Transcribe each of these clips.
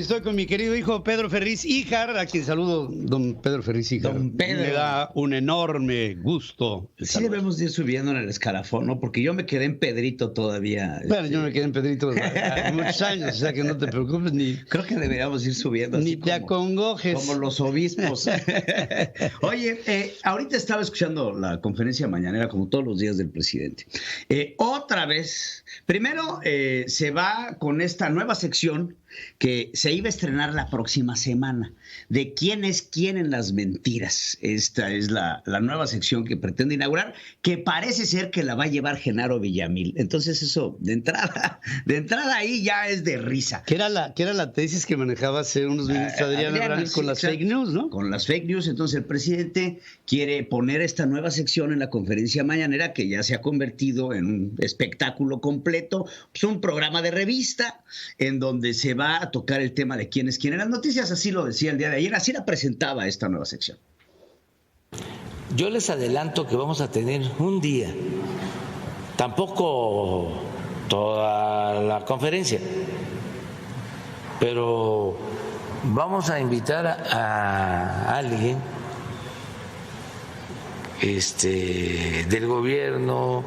Estoy con mi querido hijo Pedro Ferriz Híjar, a quien saludo, don Pedro Ferriz Híjar. Don Pedro. Me da un enorme gusto. Sí debemos ir subiendo en el escalafón, ¿no? Porque yo me quedé en Pedrito todavía. Bueno, yo me quedé en Pedrito muchos años, o sea que no te preocupes ni... Creo que deberíamos ir subiendo. Ni así te acongojes. Como los obispos. Oye, ahorita estaba escuchando la conferencia mañanera, como todos los días del presidente. Otra vez, primero se va con esta nueva sección que se iba a estrenar la próxima semana, de quién es quién en las mentiras. Esta es la nueva sección que pretende inaugurar, que parece ser que la va a llevar Genaro Villamil. Entonces eso, de entrada ahí ya es de risa. Que era la tesis que manejaba hace unos minutos Adriana Brandis con las fake news, ¿no? Con las fake news. Entonces el presidente quiere poner esta nueva sección en la conferencia mañanera, que ya se ha convertido en un espectáculo completo, pues un programa de revista en donde se va a tocar el tema de quién es quién en las noticias. Así lo decía el día de ayer, así la presentaba esta nueva sección. Yo les adelanto que vamos a tener un día, tampoco toda la conferencia, pero vamos a invitar a alguien del gobierno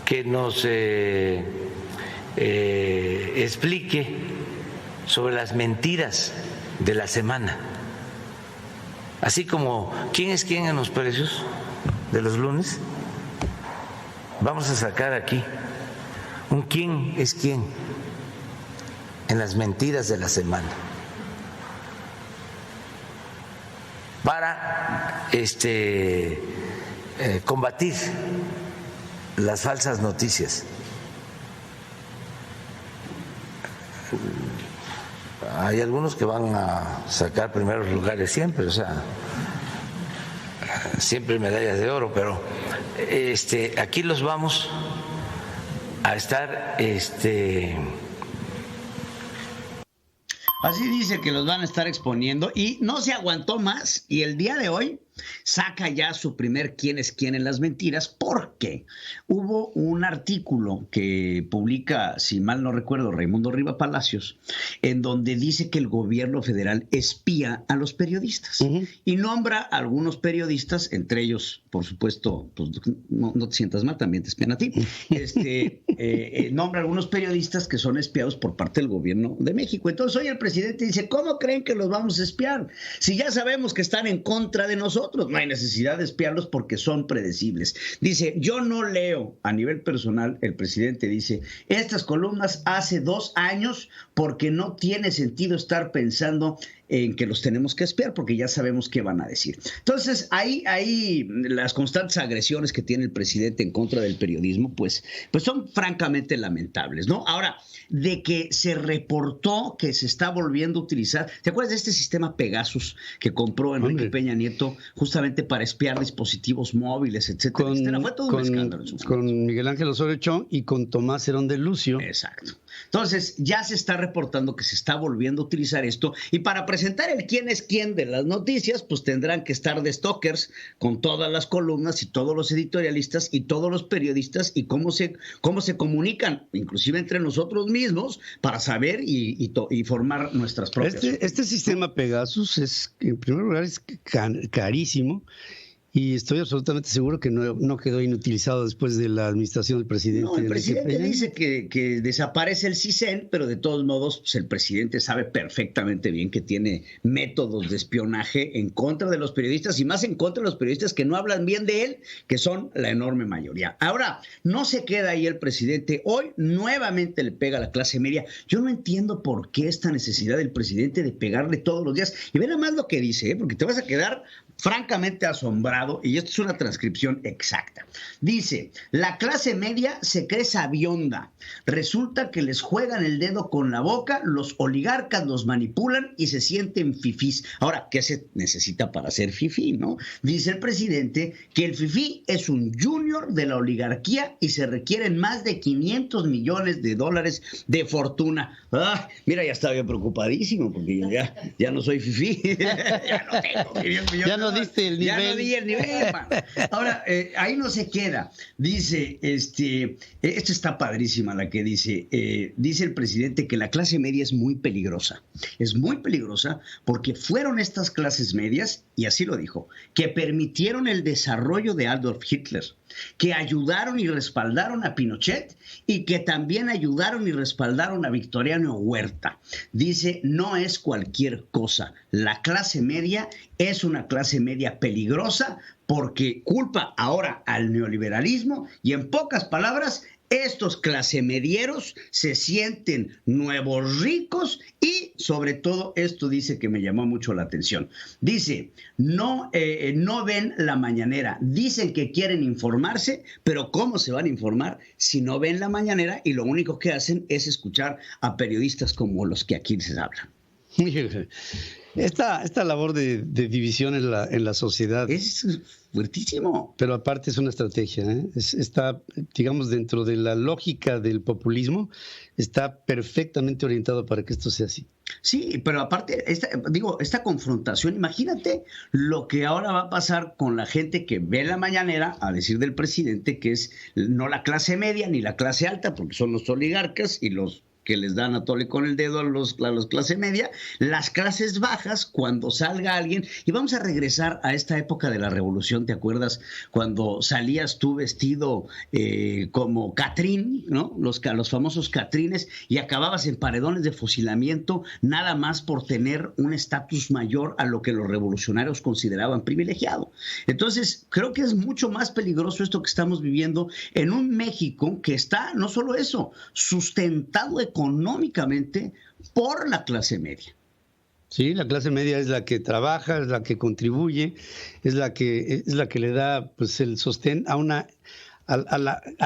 que nos explique sobre las mentiras de la semana, así como quién es quién en los precios de los lunes. Vamos a sacar aquí un quién es quién en las mentiras de la semana para combatir las falsas noticias. Hay algunos que van a sacar primeros lugares siempre, o sea, siempre medallas de oro, pero aquí los vamos a estar Así dice que los van a estar exponiendo y no se aguantó más, y el día de hoy saca ya su primer quién es quién en las mentiras, porque hubo un artículo que publica, si mal no recuerdo, Raimundo Riva Palacios, en donde dice que el gobierno federal espía a los periodistas y nombra a algunos periodistas, entre ellos, por supuesto, pues no te sientas mal, también te espían a ti, nombra a algunos periodistas que son espiados por parte del gobierno de México. Entonces hoy el presidente dice, ¿cómo creen que los vamos a espiar? Si ya sabemos que están en contra de nosotros. No hay necesidad de espiarlos porque son predecibles. Dice, yo no leo a nivel personal, el presidente dice, estas columnas hace 2 años porque no tiene sentido estar pensando en que los tenemos que espiar porque ya sabemos qué van a decir. Entonces, ahí las constantes agresiones que tiene el presidente en contra del periodismo, pues son francamente lamentables, ¿no? Ahora, de que se reportó que se está volviendo a utilizar, ¿te acuerdas de este sistema Pegasus que compró Enrique Peña Nieto justamente para espiar dispositivos móviles, etcétera, etcétera? Fue todo un escándalo. Con Miguel Ángel Osorio Chong y con Tomás Herón de Lucio. Exacto. Entonces, ya se está reportando que se está volviendo a utilizar esto, y para presentar el quién es quién de las noticias, pues tendrán que estar de stalkers con todas las columnas y todos los editorialistas y todos los periodistas y cómo se comunican, inclusive entre nosotros mismos, para saber y formar nuestras propias. Este sistema Pegasus es, en primer lugar, es carísimo. Y estoy absolutamente seguro que no quedó inutilizado después de la administración del presidente. No, el presidente dice que desaparece el CISEN, pero de todos modos, pues el presidente sabe perfectamente bien que tiene métodos de espionaje en contra de los periodistas y más en contra de los periodistas que no hablan bien de él, que son la enorme mayoría. Ahora, no se queda ahí el presidente. Hoy nuevamente le pega a la clase media. Yo no entiendo por qué esta necesidad del presidente de pegarle todos los días. Y ve nada más lo que dice, porque te vas a quedar francamente asombrado, y esto es una transcripción exacta. Dice, la clase media se cree sabionda, resulta que les juegan el dedo con la boca, los oligarcas los manipulan y se sienten fifís. Ahora, ¿qué se necesita para ser fifí, no? Dice el presidente que el fifí es un junior de la oligarquía y se requieren más de $500 millones de fortuna. Mira, ya estaba yo preocupadísimo porque ya no soy fifí. Ya no tengo 500 millones. no diste el nivel. Ya no di el nivel, man. Ahora, ahí no se queda. Dice, esto está padrísima la que dice el presidente que la clase media es muy peligrosa. Es muy peligrosa porque fueron estas clases medias, y así lo dijo, que permitieron el desarrollo de Adolf Hitler, que ayudaron y respaldaron a Pinochet y que también ayudaron y respaldaron a Victoriano Huerta. Dice, no es cualquier cosa. La clase media es una clase media peligrosa porque culpa ahora al neoliberalismo y, en pocas palabras, estos clasemedieros se sienten nuevos ricos y, sobre todo, esto dice que me llamó mucho la atención. Dice, no ven la mañanera. Dicen que quieren informarse, pero ¿cómo se van a informar si no ven la mañanera y lo único que hacen es escuchar a periodistas como los que aquí les hablan? Esta labor de división en la sociedad es fuertísimo. Pero aparte es una estrategia, ¿eh? Está, digamos, dentro de la lógica del populismo, está perfectamente orientado para que esto sea así. Sí, pero aparte, esta confrontación, imagínate lo que ahora va a pasar con la gente que ve la mañanera, a decir del presidente, que es no la clase media ni la clase alta, porque son los oligarcas y los que les dan a tole con el dedo a los clase media, las clases bajas, cuando salga alguien, y vamos a regresar a esta época de la revolución, ¿te acuerdas? Cuando salías tú vestido como Catrín, ¿no? Los famosos Catrines, y acababas en paredones de fusilamiento, nada más por tener un estatus mayor a lo que los revolucionarios consideraban privilegiado. Entonces, creo que es mucho más peligroso esto que estamos viviendo en un México que está, no solo eso, sustentado económicamente por la clase media. Sí, la clase media es la que trabaja, es la que contribuye, es la que le da, pues, el sostén a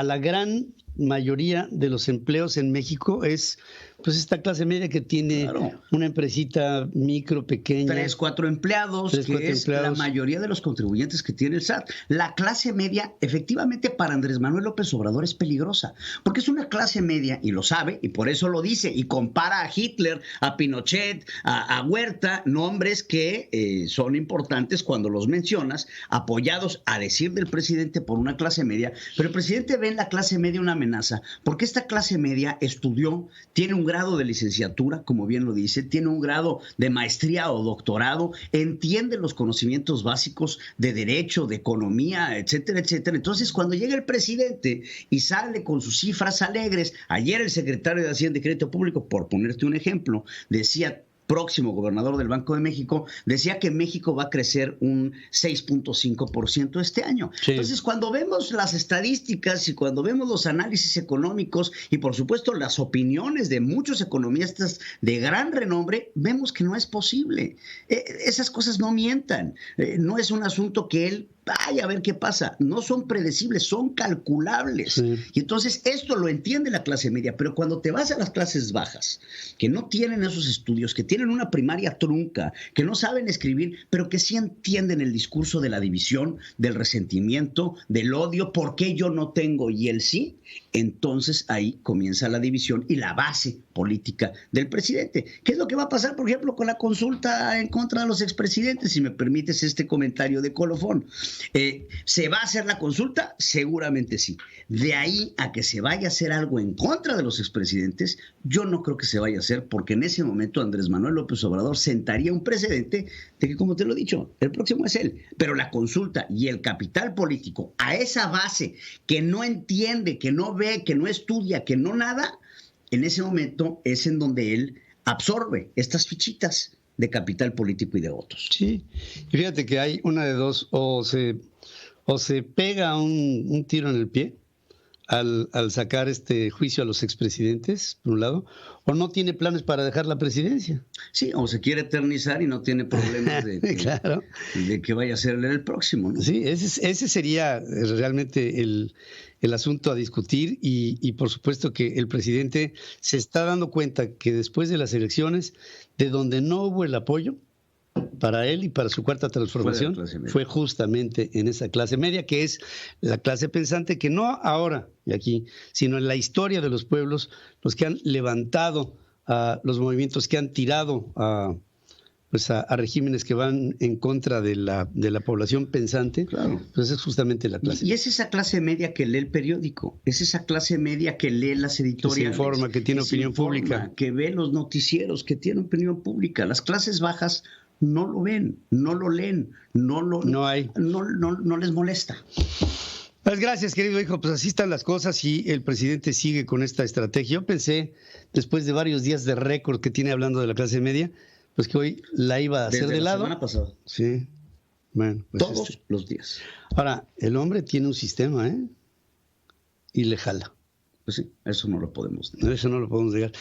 la gran mayoría de los empleos en México. Es pues esta clase media que tiene una empresita micro, pequeña. 3, 4 empleados, que es la mayoría de los contribuyentes que tiene el SAT. La clase media, efectivamente, para Andrés Manuel López Obrador es peligrosa, porque es una clase media, y lo sabe, y por eso lo dice, y compara a Hitler, a Pinochet, a Huerta, nombres que son importantes cuando los mencionas, apoyados, a decir del presidente, por una clase media. Pero el presidente ve en la clase media una amenaza, porque esta clase media estudió, tiene un grado de licenciatura, como bien lo dice, tiene un grado de maestría o doctorado, entiende los conocimientos básicos de derecho, de economía, etcétera, etcétera. Entonces, cuando llega el presidente y sale con sus cifras alegres, ayer el secretario de Hacienda y Crédito Público, por ponerte un ejemplo, decía, próximo gobernador del Banco de México, decía que México va a crecer un 6.5% este año. Sí. Entonces, cuando vemos las estadísticas y cuando vemos los análisis económicos y, por supuesto, las opiniones de muchos economistas de gran renombre, vemos que no es posible. Esas cosas no mientan. No es un asunto que él vaya a ver qué pasa. No son predecibles, son calculables. Sí. Y entonces esto lo entiende la clase media, pero cuando te vas a las clases bajas, que no tienen esos estudios, que tienen una primaria trunca, que no saben escribir, pero que sí entienden el discurso de la división, del resentimiento, del odio, ¿por qué yo no tengo y él sí? Entonces ahí comienza la división y la base política del presidente. ¿Qué es lo que va a pasar, por ejemplo, con la consulta en contra de los expresidentes? Si me permites este comentario de colofón. ¿Se va a hacer la consulta? Seguramente sí. De ahí a que se vaya a hacer algo en contra de los expresidentes, yo no creo que se vaya a hacer, porque en ese momento Andrés Manuel López Obrador sentaría un precedente de que, como te lo he dicho, el próximo es él. Pero la consulta y el capital político a esa base que no entiende, que no ve, que no estudia, que no nada, en ese momento es en donde él absorbe estas fichitas de capital político y de votos. Sí, y fíjate que hay una de dos, o se pega un tiro en el pie al sacar este juicio a los expresidentes, por un lado, o no tiene planes para dejar la presidencia. Sí, o se quiere eternizar y no tiene problemas claro, de que vaya a ser el próximo, ¿no? Sí, ese sería realmente el asunto a discutir, y por supuesto que el presidente se está dando cuenta que después de las elecciones, de donde no hubo el apoyo para él y para su cuarta transformación, fue justamente en esa clase media, que es la clase pensante, que no ahora y aquí, sino en la historia de los pueblos, los que han levantado los movimientos, que han tirado pues a regímenes que van en contra de la población pensante, Claro. pues es justamente la clase. Y es esa clase media que lee el periódico, es esa clase media que lee las editoriales, que se informa, que tiene opinión pública, que ve los noticieros, que tiene opinión pública. Las clases bajas no lo ven, no lo leen, no les molesta. Pues gracias, querido hijo. Pues así están las cosas y el presidente sigue con esta estrategia. Yo pensé, después de varios días de récord que tiene hablando de la clase media, pues que hoy la iba a hacer de lado. La semana pasada. Sí. Bueno, pues todos los días. Ahora, el hombre tiene un sistema, ¿eh? Y le jala. Pues sí, eso no lo podemos negar. Eso no lo podemos negar.